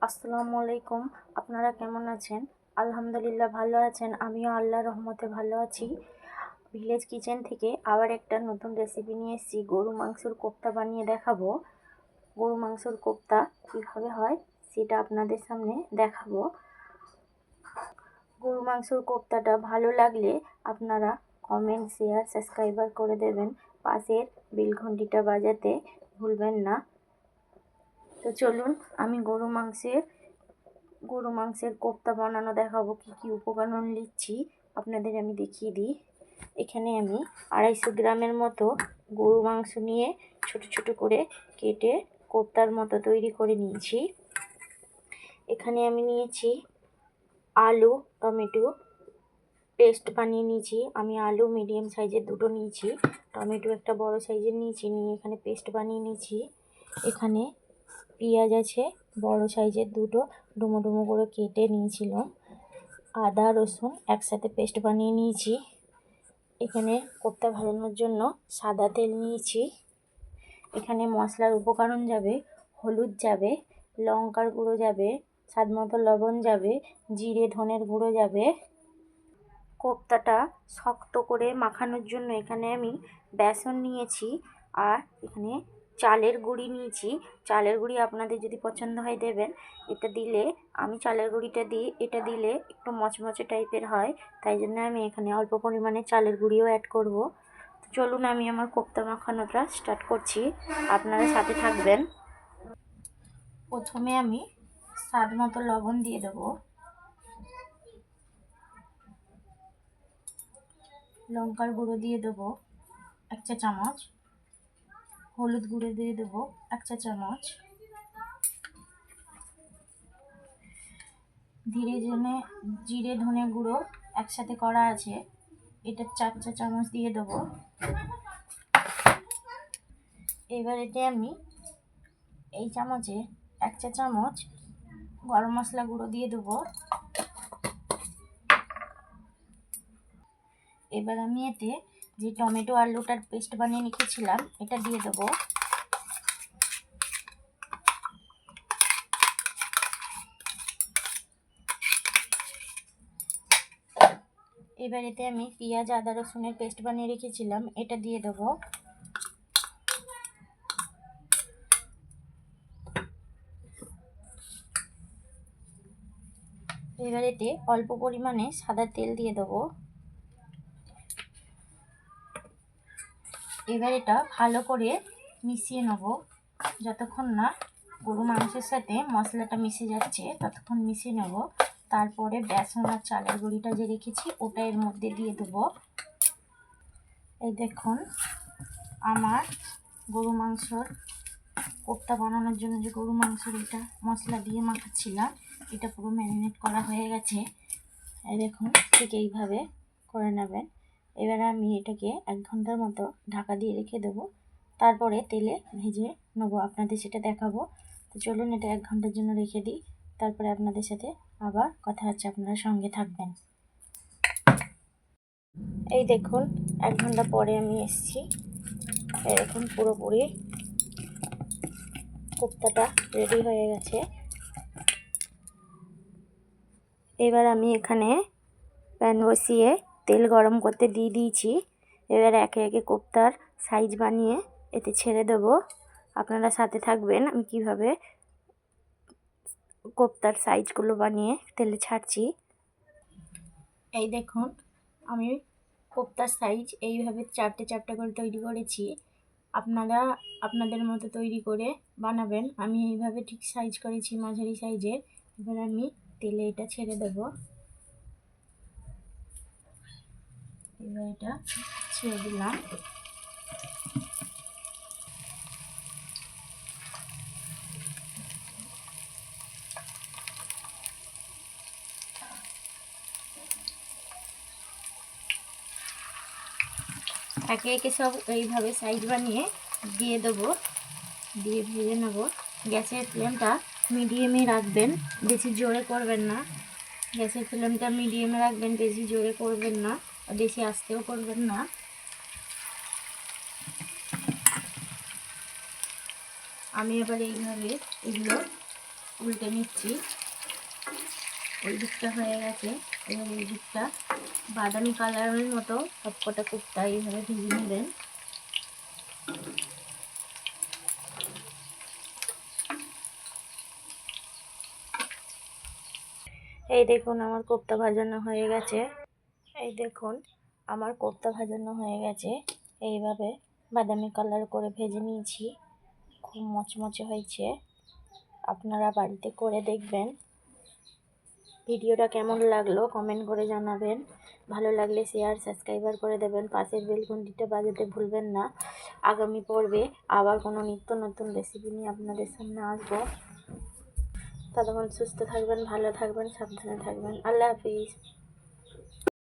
আসসালামু আলাইকুম। আপনারা কেমন আছেন? আলহামদুলিল্লাহ ভালো আছেন। আমিও আল্লাহর রহমতে ভালো আছি। ভিলেজ কিচেন থেকে আবার একটা নতুন রেসিপি নিয়ে এসেছি। গরু মাংসের কোপ্তা বানিয়ে দেখাবো। গরু মাংসের কোপ্তা কীভাবে হয় সেটা আপনাদের সামনে দেখাবো। গরু মাংসের কোপ্তাটা ভালো লাগলে আপনারা কমেন্ট, শেয়ার, সাবস্ক্রাইবার করে দেবেন। পাশের বেল ঘন্টিটা বাজাতে ভুলবেন না। তো চলুন আমি গরু মাংসের কোপ্তা বানানো দেখাবো। কি কি উপকরণ নিচ্ছি আপনাদের আমি দেখিয়ে দিই। এখানে আমি 250 গ্রামের মতো গরু মাংস নিয়ে ছোট ছোট করে কেটে কোপ্তার মতো তৈরি করে নিয়েছি। এখানে আমি নিয়েছি আলু, টমেটো পেস্ট বানিয়ে নিয়েছি। আমি আলু মিডিয়াম সাইজের দুটো নিয়েছি, টমেটো একটা বড় সাইজের নিয়েছি, নিয়ে এখানে পেস্ট বানিয়ে নিয়েছি। এখানে পেঁয়াজ আছে বড় সাইজের দুটো, ডুমো ডুমো করে কেটে নিয়েছিলাম। আদা রসুন একসাথে পেস্ট বানিয়ে নিয়েছি। এখানে কোপ্তা ভাজানোর জন্য সাদা তেল নিয়েছি। এখানে মশলার উপকরণ যাবে, হলুদ যাবে, লঙ্কার গুঁড়ো যাবে, স্বাদ মতো লবণ যাবে, জিরে ধনের গুঁড়ো যাবে। কোপ্তাটা শক্ত করে মাখানোর জন্য এখানে আমি বেসন নিয়েছি, আর এখানে চালের গুঁড়ি নিয়েছি। চালের গুঁড়ি আপনাদের যদি পছন্দ হয় দেবেন। এটা দিলে আমি চালের গুঁড়িটা দিই, এটা দিলে একটু মচমচে টাইপের হয়, তাই জন্য আমি এখানে অল্প পরিমাণে চালের গুঁড়িও অ্যাড করব। তো চলুন আমি আমার কোপ্তা মাখানোটা স্টার্ট করছি, আপনারা সাথে থাকবেন। প্রথমে আমি স্বাদ মতো লবণ দিয়ে দেবো, লঙ্কার গুঁড়ো দিয়ে দেবো 1 চা চামচ, হলুদ গুঁড়ো দিয়ে দেবো 1 চা চামচ, জিরে ধনে গুঁড়ো একসাথে করা আছে, এটা 4 চা চামচ দিয়ে দেবো। এবার এতে আমি এই চামচে 1 চা চামচ গরম মশলা গুঁড়ো দিয়ে দেবো। এবার আমি এতে যে টমেটো আলুটার পেস্ট বানিয়ে রেখেছিলাম এটা দিয়ে দেবো। এবার এতে আমি পেঁয়াজ আদা রসুনের পেস্ট বানিয়ে রেখেছিলাম এটা দিয়ে দেবো। এবার এতে অল্প পরিমাণে সাদা তেল দিয়ে দেবো। এবার এটা ভালো করে মিশিয়ে নেব, যতক্ষণ না গরু মাংসের সাথে মশলাটা মিশে যাচ্ছে ততক্ষণ মিশিয়ে নেব। তারপরে বেসন আর চালের গুঁড়িটা যে রেখেছি ওটা এর মধ্যে দিয়ে দেবো। এই দেখুন আমার গরু মাংসর কোপ্তা বানানোর জন্য যে গরু মাংসের এটা মশলা দিয়ে মাখাচ্ছিলাম এটা পুরো ম্যারিনেট করা হয়ে গেছে। এই দেখুন ঠিক এইভাবে করে নেবেন। এবার আমি এটাকে 1 ঘন্টার মতো ঢাকা দিয়ে রেখে দেবো, তারপরে তেলে ভেজে নেবো, আপনাদের সেটা দেখাবো। তো চলুন এটা 1 ঘন্টার জন্য রেখে দিই, তারপরে আপনাদের সাথে আবার কথা হচ্ছে, আপনারা সঙ্গে থাকবেন। এই দেখুন 1 ঘন্টা পরে আমি এসেছি। এই দেখুন পুরোপুরি কোপ্তাটা রেডি হয়ে গেছে। এবার আমি এখানে প্যান বসিয়ে তেল গরম করতে দিয়ে দিয়েছি। এবার একে একে কোপ্তার সাইজ বানিয়ে এতে ছেড়ে দেব, আপনারা সাথে থাকবেন আমি কিভাবে কোপ্তার সাইজগুলো বানিয়ে তেলে ছাড়ছি। এই দেখুন আমি কোপ্তার সাইজ এইভাবে 4টে 4টে করে তৈরি করেছি। আপনারা আপনাদের মতো তৈরি করে বানাবেন। আমি এইভাবে ঠিক সাইজ করেছি মাঝারি সাইজের। এবার আমি তেলে এটা ছেড়ে দেব। এবার এটা ছেড়ে দিলাম। একে একে সব এইভাবে সাইজ বানিয়ে দিয়ে দেবো, দিয়ে ভেজে নেব। গ্যাসের ফ্লেমটা মিডিয়ামে রাখবেন, বেশি জোরে করবেন না। গ্যাসের ফ্লেমটা মিডিয়ামে রাখবেন, বেশি জোরে করবেন না, বেশি আস্তেও করবেন না। আমি এবার এইভাবে এগুলো উল্টে নিচ্ছি। ওই দিকটা হয়ে গেছে, এবার এই দিকটা বাদামি কালারের মতো সবকটা কোপ্তা এইভাবে ভেজে নেবেন। এই দেখুন আমার কোপ্তা ভাজানো হয়ে গেছে। এই দেখুন আমার কোপ্তা ভাজানো হয়ে গেছে। এইভাবে বাদামি কালার করে ভেজে নিয়েছি, খুব মচমচে হয়েছে। আপনারা বাড়িতে করে দেখবেন। ভিডিওটা কেমন লাগলো কমেন্ট করে জানাবেন। ভালো লাগলে শেয়ার সাবস্ক্রাইবার করে দেবেন, পাশের বেল ঘন্টিটা বাজাতে ভুলবেন না। আগামী পর্বে আবার কোনো নিত্য নতুন রেসিপি নিয়ে আপনাদের সামনে আসবো। ততক্ষণ সুস্থ থাকবেন, ভালো থাকবেন, সাবধানে থাকবেন। আল্লাহ হাফিজ।